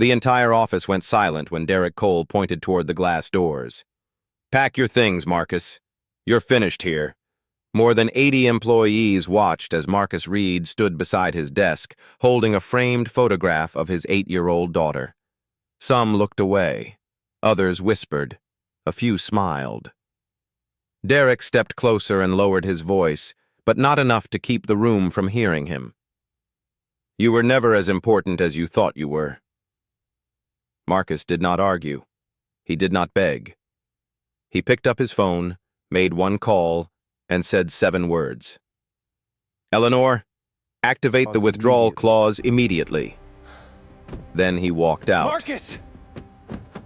The entire office went silent when Derek Cole pointed toward the glass doors. "Pack your things, Marcus. You're finished here." More than 80 employees watched as Marcus Reed stood beside his desk, holding a framed photograph of his 8-year-old daughter. Some looked away. Others whispered. A few smiled. Derek stepped closer and lowered his voice, but not enough to keep the room from hearing him. "You were never as important as you thought you were." Marcus did not argue. He did not beg. He picked up his phone, made one call, and said 7 words. "Eleanor, activate the withdrawal clause immediately." Then he walked out. Marcus!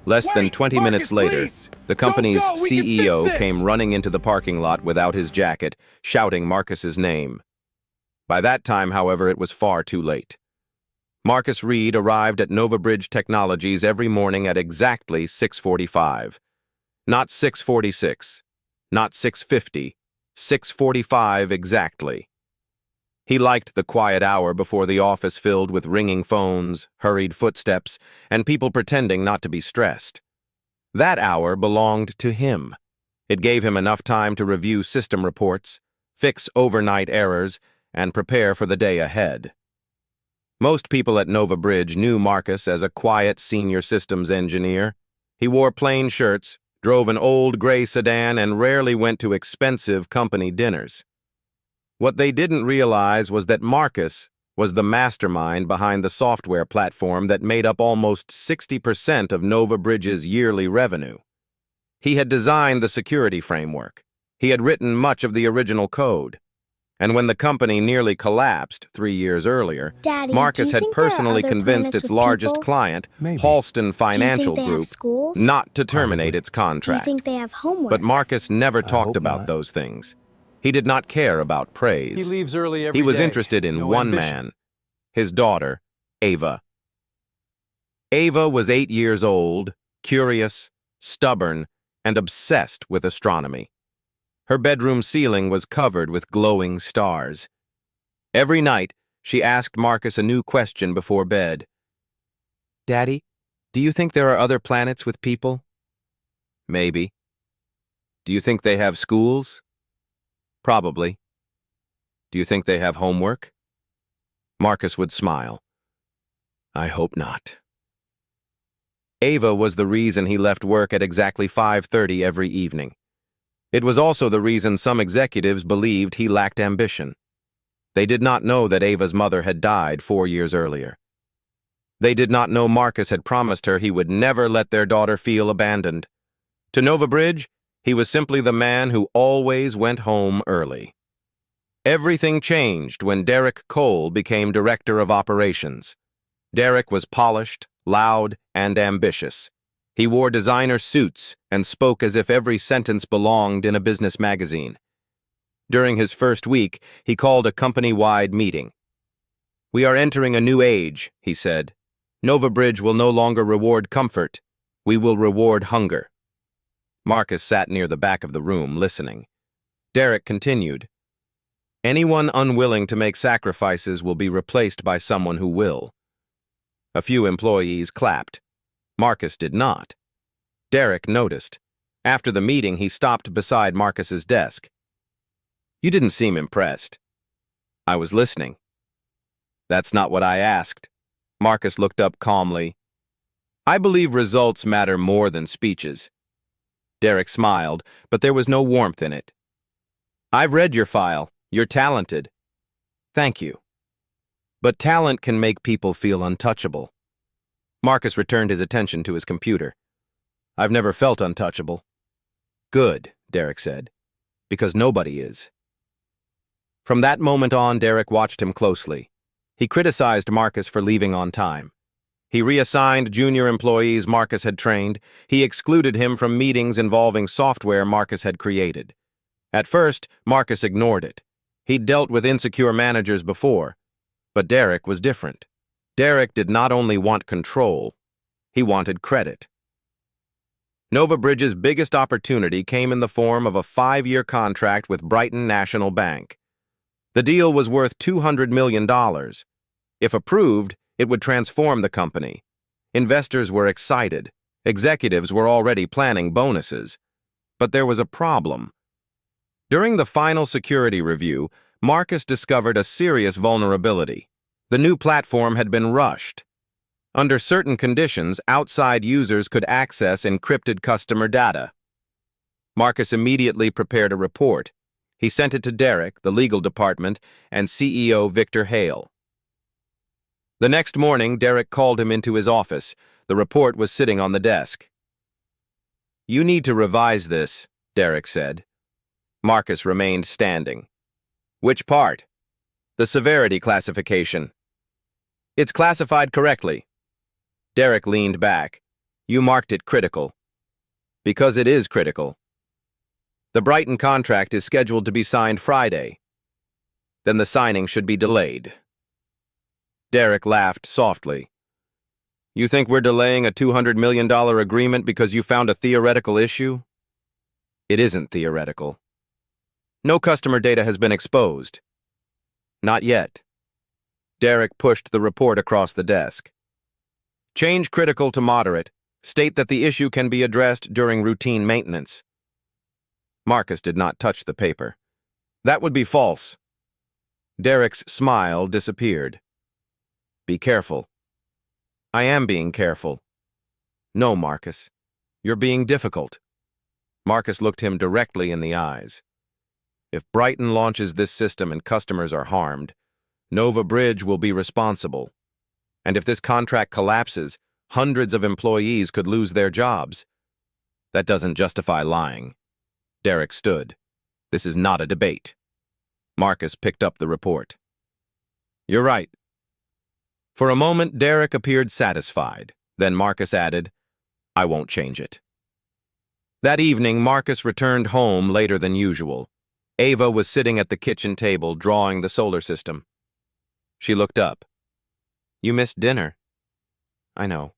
Less than Wait, 20 Marcus, minutes later, please! the company's Don't go, we can CEO fix this! came running into the parking lot without his jacket, shouting Marcus's name. By that time, however, it was far too late. Marcus Reed arrived at Nova Bridge Technologies every morning at exactly 6:45. Not 6:46, not 6:50, 6:45 exactly. He liked the quiet hour before the office filled with ringing phones, hurried footsteps, and people pretending not to be stressed. That hour belonged to him. It gave him enough time to review system reports, fix overnight errors, and prepare for the day ahead. Most people at Nova Bridge knew Marcus as a quiet senior systems engineer. He wore plain shirts, drove an old gray sedan, and rarely went to expensive company dinners. What they didn't realize was that Marcus was the mastermind behind the software platform that made up almost 60% of Nova Bridge's yearly revenue. He had designed the security framework. He had written much of the original code. And when the company nearly collapsed 3 years earlier, Daddy, Marcus do you had think there are personally other convinced planets its with largest people? client, Maybe. Halston Financial Do you think they have Group, schools? not to terminate Probably. its Do you contract. think they have homework? But Marcus never talked hope about not. those things. He did not care about He praise. leaves early every He was day. interested in No one ambition. man, his daughter, Ava. Ava was 8 years old, curious, stubborn, and obsessed with astronomy. Her bedroom ceiling was covered with glowing stars. Every night, she asked Marcus a new question before bed. "Daddy, do you think there are other planets with people?" "Maybe." "Do you think they have schools?" "Probably." "Do you think they have homework?" Marcus would smile. "I hope not." Ava was the reason he left work at exactly 5:30 every evening. It was also the reason some executives believed he lacked ambition. They did not know that Ava's mother had died 4 years earlier. They did not know Marcus had promised her he would never let their daughter feel abandoned. To Nova Bridge, he was simply the man who always went home early. Everything changed when Derek Cole became director of operations. Derek was polished, loud, and ambitious. He wore designer suits and spoke as if every sentence belonged in a business magazine. During his first week, he called a company-wide meeting. "We are entering a new age," he said. "Nova Bridge will no longer reward comfort. We will reward hunger." Marcus sat near the back of the room, listening. Derek continued. "Anyone unwilling to make sacrifices will be replaced by someone who will." A few employees clapped. Marcus did not. Derek noticed. After the meeting, he stopped beside Marcus's desk. "You didn't seem impressed." "I was listening." "That's not what I asked." Marcus looked up calmly. "I believe results matter more than speeches." Derek smiled, but there was no warmth in it. "I've read your file. You're talented." "Thank you." "But talent can make people feel untouchable." Marcus returned his attention to his computer. "I've never felt untouchable." "Good," Derek said, "because nobody is." From that moment on, Derek watched him closely. He criticized Marcus for leaving on time. He reassigned junior employees Marcus had trained. He excluded him from meetings involving software Marcus had created. At first, Marcus ignored it. He'd dealt with insecure managers before. But Derek was different. Derek did not only want control, he wanted credit. Nova Bridge's biggest opportunity came in the form of a 5-year contract with Brighton National Bank. The deal was worth $200 million. If approved, it would transform the company. Investors were excited. Executives were already planning bonuses. But there was a problem. During the final security review, Marcus discovered a serious vulnerability. The new platform had been rushed. Under certain conditions, outside users could access encrypted customer data. Marcus immediately prepared a report. He sent it to Derek, the legal department, and CEO Victor Hale. The next morning, Derek called him into his office. The report was sitting on the desk. "You need to revise this," Derek said. Marcus remained standing. "Which part?" "The severity classification." "It's classified correctly." Derek leaned back. "You marked it critical." "Because it is critical." "The Brighton contract is scheduled to be signed Friday." "Then the signing should be delayed." Derek laughed softly. "You think we're delaying a $200 million agreement because you found a theoretical issue?" "It isn't theoretical." "No customer data has been exposed." "Not yet." Derek pushed the report across the desk. "Change critical to moderate. State that the issue can be addressed during routine maintenance." Marcus did not touch the paper. "That would be false." Derek's smile disappeared. "Be careful." "I am being careful." "No, Marcus. You're being difficult." Marcus looked him directly in the eyes. "If Brighton launches this system and customers are harmed, Nova Bridge will be responsible. And if this contract collapses, hundreds of employees could lose their jobs. That doesn't justify lying." Derek stood. "This is not a debate." Marcus picked up the report. "You're right." For a moment, Derek appeared satisfied. Then Marcus added, "I won't change it." That evening, Marcus returned home later than usual. Ava was sitting at the kitchen table drawing the solar system. She looked up. "You missed dinner." "I know.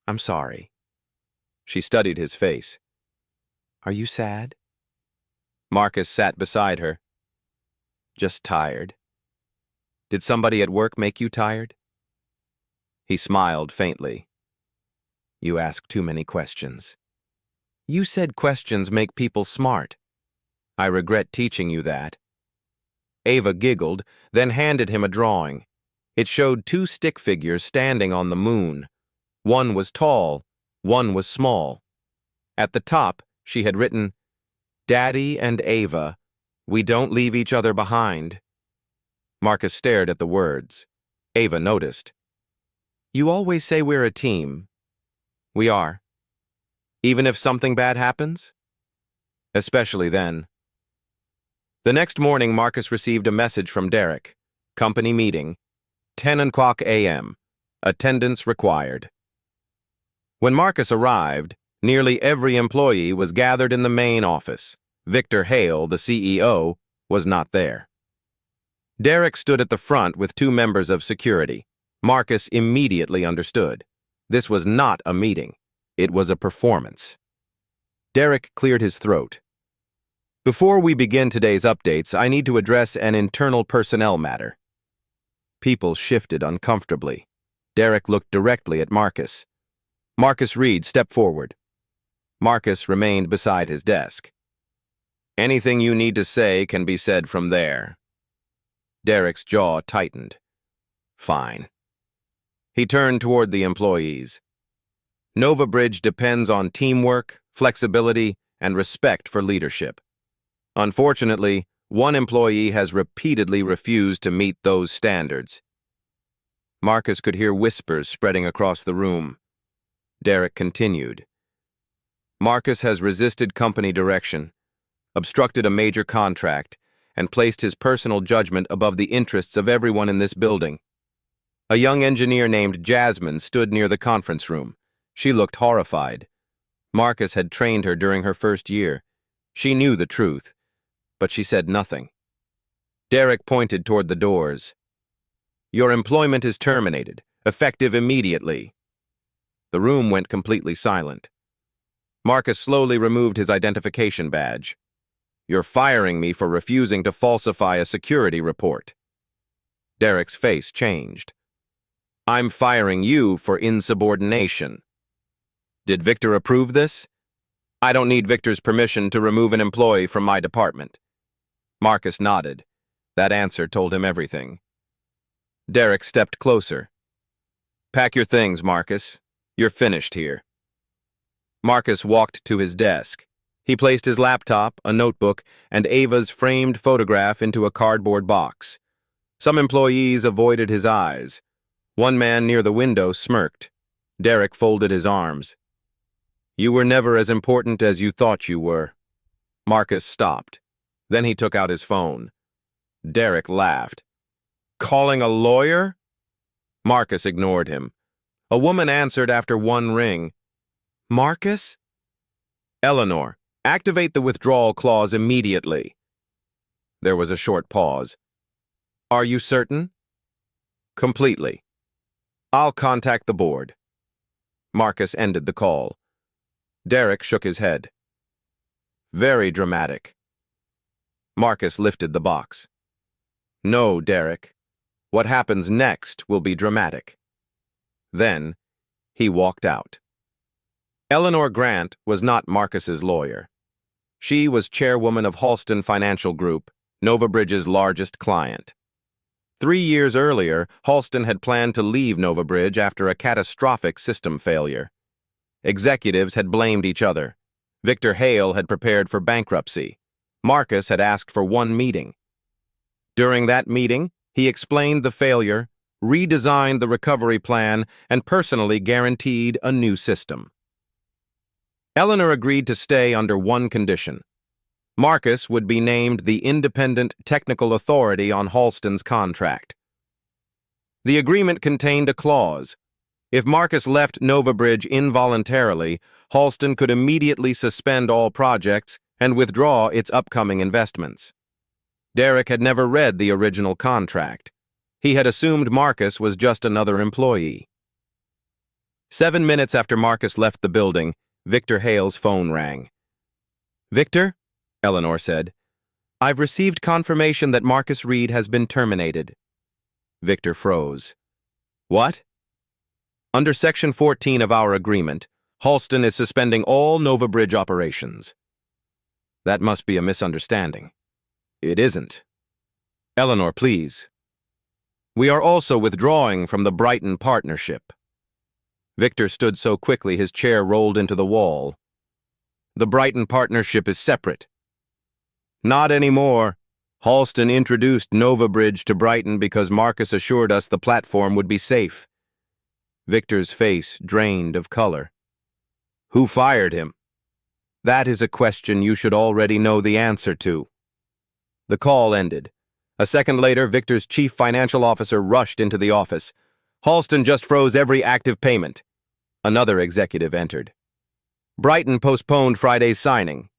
I'm sorry." She studied his face. "Are you sad?" Marcus sat beside her. "Just tired." "Did somebody at work make you tired?" He smiled faintly. "You ask too many questions." "You said questions make people smart." "I regret teaching you that." Ava giggled, then handed him a drawing. It showed two stick figures standing on the moon. One was tall, one was small. At the top, she had written, "Daddy and Ava, we don't leave each other behind." Marcus stared at the words. Ava noticed. "You always say we're a team." "We are." "Even if something bad happens?" "Especially then." The next morning, Marcus received a message from Derek. Company meeting, 10 o'clock a.m. Attendance required. When Marcus arrived, nearly every employee was gathered in the main office. Victor Hale, the CEO, was not there. Derek stood at the front with two members of security. Marcus immediately understood. This was not a meeting. It was a performance. Derek cleared his throat. "Before we begin today's updates, I need to address an internal personnel matter." People shifted uncomfortably. Derek looked directly at Marcus. "Marcus Reed, step forward." Marcus remained beside his desk. "Anything you need to say can be said from there." Derek's jaw tightened. "Fine." He turned toward the employees. "Nova Bridge depends on teamwork, flexibility, and respect for leadership. Unfortunately, one employee has repeatedly refused to meet those standards." Marcus could hear whispers spreading across the room. Derek continued. "Marcus has resisted company direction, obstructed a major contract, and placed his personal judgment above the interests of everyone in this building." A young engineer named Jasmine stood near the conference room. She looked horrified. Marcus had trained her during her first year. She knew the truth, but she said nothing. Derek pointed toward the doors. "Your employment is terminated, effective immediately." The room went completely silent. Marcus slowly removed his identification badge. "You're firing me for refusing to falsify a security report." Derek's face changed. I'm firing you for insubordination. Did Victor approve this? I don't need Victor's permission to remove an employee from my department. Marcus nodded. That answer told him everything. Derek stepped closer. Pack your things, Marcus. You're finished here. Marcus walked to his desk. He placed his laptop, a notebook, and Ava's framed photograph into a cardboard box. Some employees avoided his eyes. One man near the window smirked. Derek folded his arms. You were never as important as you thought you were. Marcus stopped. Then he took out his phone. Derek laughed. Calling a lawyer? Marcus ignored him. A woman answered after one ring. Marcus? Eleanor, activate the withdrawal clause immediately. There was a short pause. Are you certain? Completely. I'll contact the board. Marcus ended the call. Derek shook his head. Very dramatic. Marcus lifted the box. No, Derek. What happens next will be dramatic. Then, he walked out. Eleanor Grant was not Marcus's lawyer. She was chairwoman of Halston Financial Group, NovaBridge's largest client. 3 years earlier, Halston had planned to leave NovaBridge after a catastrophic system failure. Executives had blamed each other. Victor Hale had prepared for bankruptcy. Marcus had asked for one meeting. During that meeting, he explained the failure, redesigned the recovery plan, and personally guaranteed a new system. Eleanor agreed to stay under one condition. Marcus would be named the independent technical authority on Halston's contract. The agreement contained a clause. If Marcus left NovaBridge involuntarily, Halston could immediately suspend all projects and withdraw its upcoming investments. Derek had never read the original contract. He had assumed Marcus was just another employee. 7 minutes after Marcus left the building, Victor Hale's phone rang. Victor? Eleanor said. I've received confirmation that Marcus Reed has been terminated. Victor froze. What? Under Section 14 of our agreement, Halston is suspending all NovaBridge operations. That must be a misunderstanding. It isn't. Eleanor, please. We are also withdrawing from the Brighton partnership. Victor stood so quickly his chair rolled into the wall. The Brighton partnership is separate. Not anymore. Halston introduced NovaBridge to Brighton because Marcus assured us the platform would be safe. Victor's face drained of color. Who fired him? That is a question you should already know the answer to. The call ended. A second later, Victor's chief financial officer rushed into the office. Halston just froze every active payment. Another executive entered. Brighton postponed Friday's signing.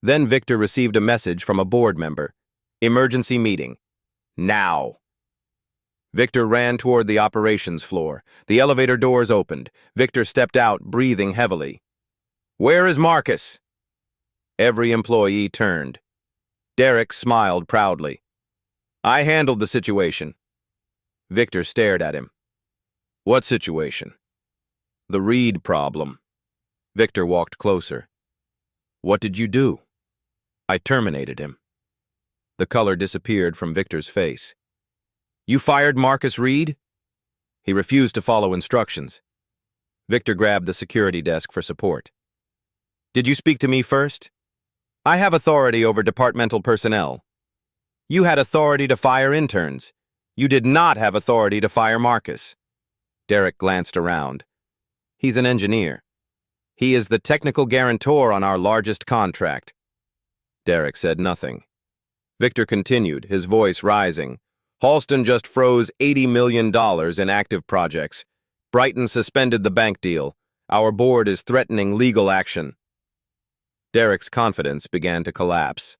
Then Victor received a message from a board member. Emergency meeting. Now. Victor ran toward the operations floor. The elevator doors opened. Victor stepped out, breathing heavily. Where is Marcus? Every employee turned. Derek smiled proudly. I handled the situation. Victor stared at him. What situation? The Reed problem. Victor walked closer. What did you do? I terminated him. The color disappeared from Victor's face. You fired Marcus Reed? He refused to follow instructions. Victor grabbed the security desk for support. Did you speak to me first? I have authority over departmental personnel. You had authority to fire interns. You did not have authority to fire Marcus. Derek glanced around. He's an engineer. He is the technical guarantor on our largest contract. Derek said nothing. Victor continued, his voice rising. Halston just froze $80 million in active projects. Brighton suspended the bank deal. Our board is threatening legal action. Derek's confidence began to collapse.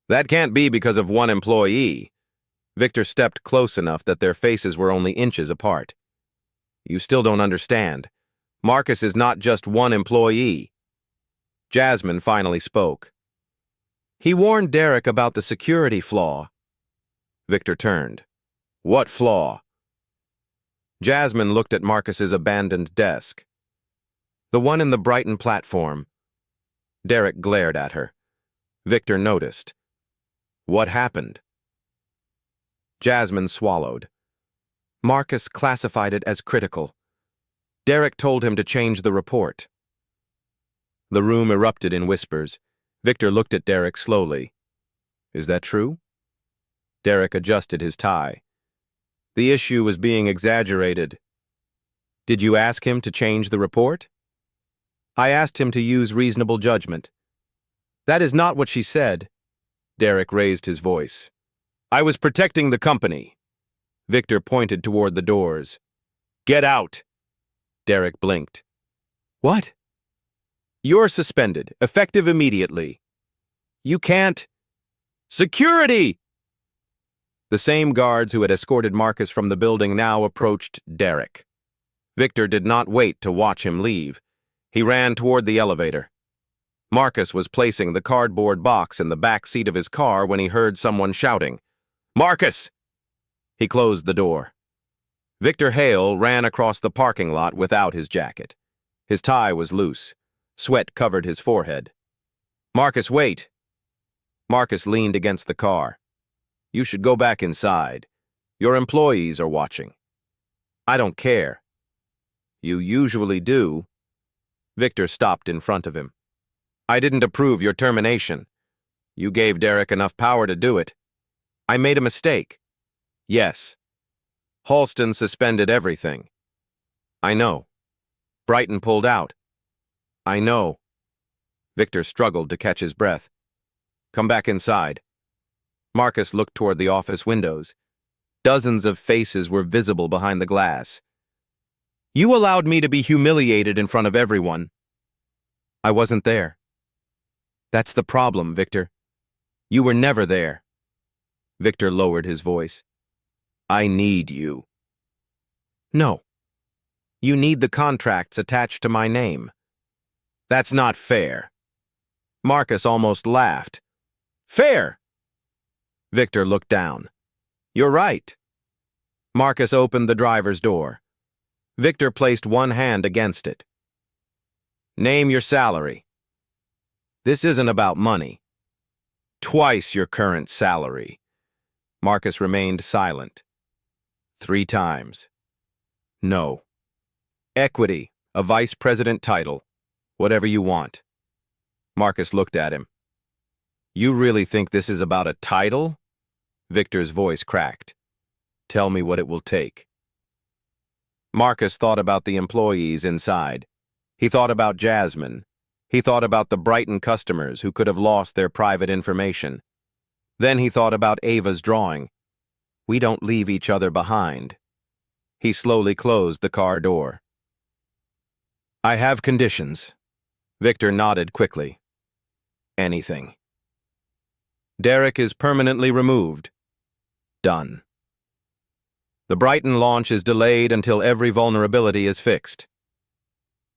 That can't be because of one employee. Victor stepped close enough that their faces were only inches apart. You still don't understand. Marcus is not just one employee. Jasmine finally spoke. He warned Derek about the security flaw. Victor turned. What flaw? Jasmine looked at Marcus's abandoned desk. The one in the Brighton platform. Derek glared at her. Victor noticed. What happened? Jasmine swallowed. Marcus classified it as critical. Derek told him to change the report. The room erupted in whispers. Victor looked at Derek slowly. Is that true? Derek adjusted his tie. The issue was being exaggerated. Did you ask him to change the report? I asked him to use reasonable judgment. That is not what she said. Derek raised his voice. I was protecting the company. Victor pointed toward the doors. Get out! Derek blinked. What? You're suspended, effective immediately. You can't. Security! The same guards who had escorted Marcus from the building now approached Derek. Victor did not wait to watch him leave. He ran toward the elevator. Marcus was placing the cardboard box in the back seat of his car when he heard someone shouting, Marcus! He closed the door. Victor Hale ran across the parking lot without his jacket. His tie was loose. Sweat covered his forehead. Marcus, wait! Marcus leaned against the car. You should go back inside. Your employees are watching. I don't care. You usually do. Victor stopped in front of him. I didn't approve your termination. You gave Derek enough power to do it. I made a mistake. Yes. Halston suspended everything. I know. Brighton pulled out. I know. Victor struggled to catch his breath. Come back inside. Marcus looked toward the office windows. Dozens of faces were visible behind the glass. You allowed me to be humiliated in front of everyone. I wasn't there. That's the problem, Victor. You were never there. Victor lowered his voice. I need you. No. You need the contracts attached to my name. That's not fair. Marcus almost laughed. Fair! Victor looked down. You're right. Marcus opened the driver's door. Victor placed one hand against it. Name your salary. This isn't about money. Twice your current salary. Marcus remained silent. 3 times. No. Equity, a vice president title. Whatever you want. Marcus looked at him. You really think this is about a title? Victor's voice cracked. Tell me what it will take. Marcus thought about the employees inside. He thought about Jasmine. He thought about the Brighton customers who could have lost their private information. Then he thought about Ava's drawing. We don't leave each other behind. He slowly closed the car door. I have conditions. Victor nodded quickly. Anything. Derek is permanently removed. Done. The Brighton launch is delayed until every vulnerability is fixed.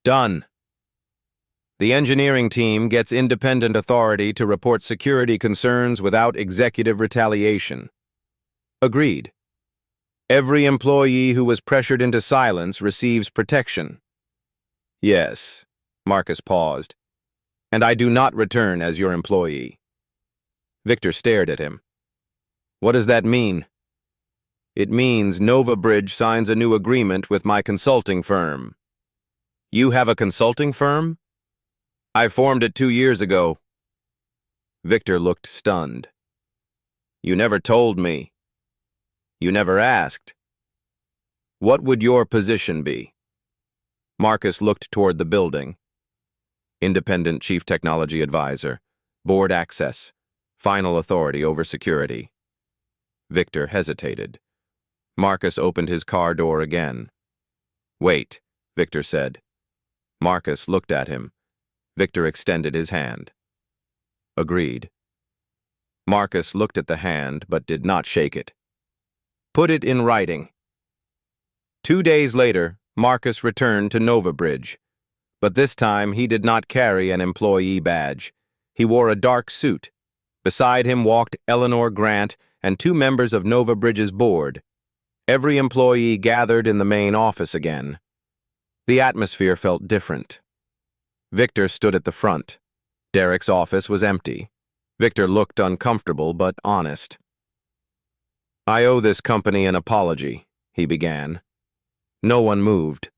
Done. The engineering team gets independent authority to report security concerns without executive retaliation. Agreed. Every employee who was pressured into silence receives protection. Yes, Marcus paused. And I do not return as your employee. Victor stared at him. What does that mean? It means NovaBridge signs a new agreement with my consulting firm. You have a consulting firm? I formed it 2 years ago. Victor looked stunned. You never told me. You never asked. What would your position be? Marcus looked toward the building. Independent Chief Technology Advisor, Board Access, Final Authority over Security. Victor hesitated. Marcus opened his car door again. Wait, Victor said. Marcus looked at him. Victor extended his hand. Agreed. Marcus looked at the hand but did not shake it. Put it in writing. 2 days later, Marcus returned to NovaBridge. But this time he did not carry an employee badge. He wore a dark suit. Beside him walked Eleanor Grant and 2 members of NovaBridge's board. Every employee gathered in the main office again. The atmosphere felt different. Victor stood at the front. Derek's office was empty. Victor looked uncomfortable but honest. "I owe this company an apology," he began. No one moved.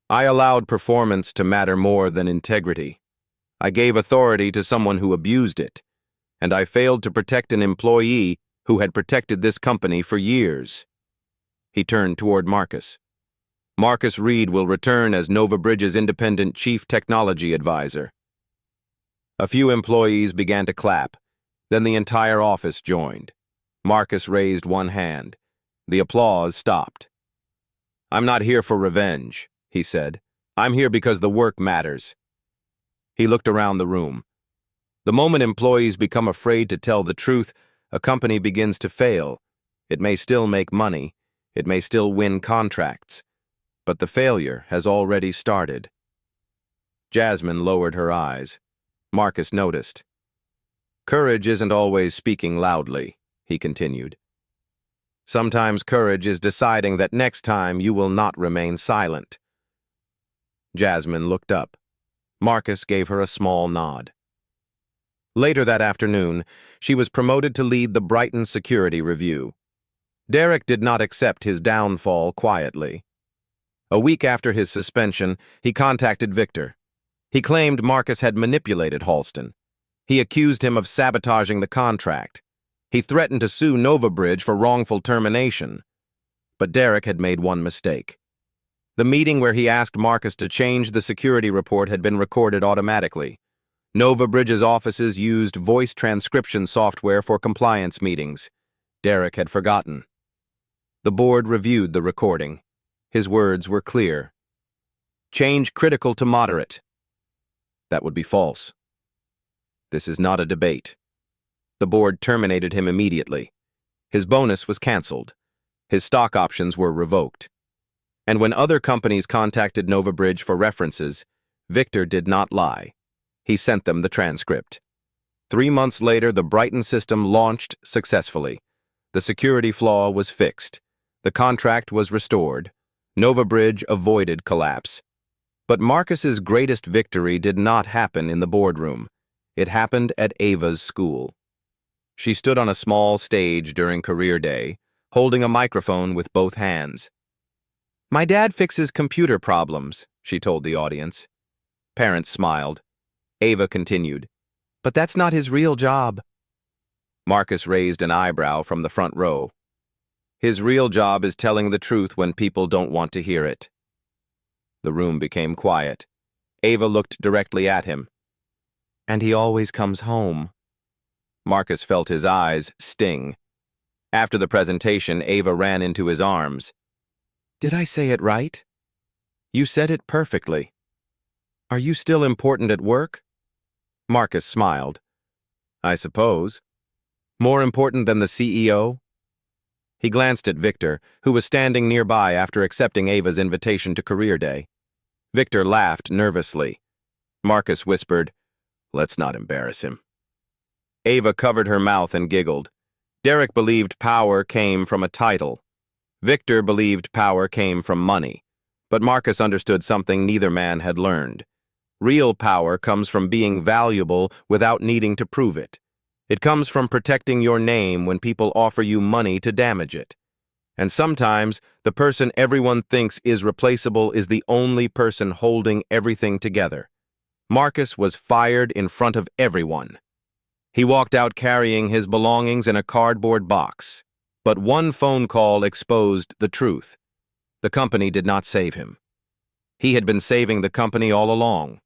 "I allowed performance to matter more than integrity. I gave authority to someone who abused it, and I failed to protect an employee who had protected this company for years." He turned toward Marcus. "Marcus Reed will return as NovaBridge's independent chief technology advisor." A few employees began to clap. Then the entire office joined. Marcus raised one hand. The applause stopped. "I'm not here for revenge," he said. "I'm here because the work matters." He looked around the room. The moment employees become afraid to tell the truth, a company begins to fail. It may still make money. It may still win contracts. But the failure has already started. Jasmine lowered her eyes. Marcus noticed. "Courage isn't always speaking loudly," he continued. "Sometimes courage is deciding that next time you will not remain silent." Jasmine looked up. Marcus gave her a small nod. Later that afternoon, she was promoted to lead the Brighton security review. Derek did not accept his downfall quietly. A week after his suspension, he contacted Victor. He claimed Marcus had manipulated Halston. He accused him of sabotaging the contract. He threatened to sue NovaBridge for wrongful termination. But Derek had made one mistake. The meeting where he asked Marcus to change the security report had been recorded automatically. NovaBridge's offices used voice transcription software for compliance meetings. Derek had forgotten. The board reviewed the recording. His words were clear. "Change critical to moderate." That would be false. This is not a debate. The board terminated him immediately. His bonus was canceled. His stock options were revoked. And when other companies contacted NovaBridge for references, Victor did not lie. He sent them the transcript. 3 months later, the Brighton system launched successfully. The security flaw was fixed. The contract was restored. NovaBridge avoided collapse. But Marcus's greatest victory did not happen in the boardroom. It happened at Ava's school. She stood on a small stage during career day, holding a microphone with both hands. "My dad fixes computer problems," she told the audience. Parents smiled. Ava continued, "But that's not his real job." Marcus raised an eyebrow from the front row. "His real job is telling the truth when people don't want to hear it." The room became quiet. Ava looked directly at him. "And he always comes home." Marcus felt his eyes sting. After the presentation, Ava ran into his arms. "Did I say it right?" "You said it perfectly." "Are you still important at work?" Marcus smiled. "I suppose. More important than the CEO?" He glanced at Victor, who was standing nearby after accepting Ava's invitation to career day. Victor laughed nervously. Marcus whispered, "Let's not embarrass him." Ava covered her mouth and giggled. Derek believed power came from a title. Victor believed power came from money. But Marcus understood something neither man had learned. Real power comes from being valuable without needing to prove it. It comes from protecting your name when people offer you money to damage it. And sometimes, the person everyone thinks is replaceable is the only person holding everything together. Marcus was fired in front of everyone. He walked out carrying his belongings in a cardboard box. But one phone call exposed the truth. The company did not save him. He had been saving the company all along.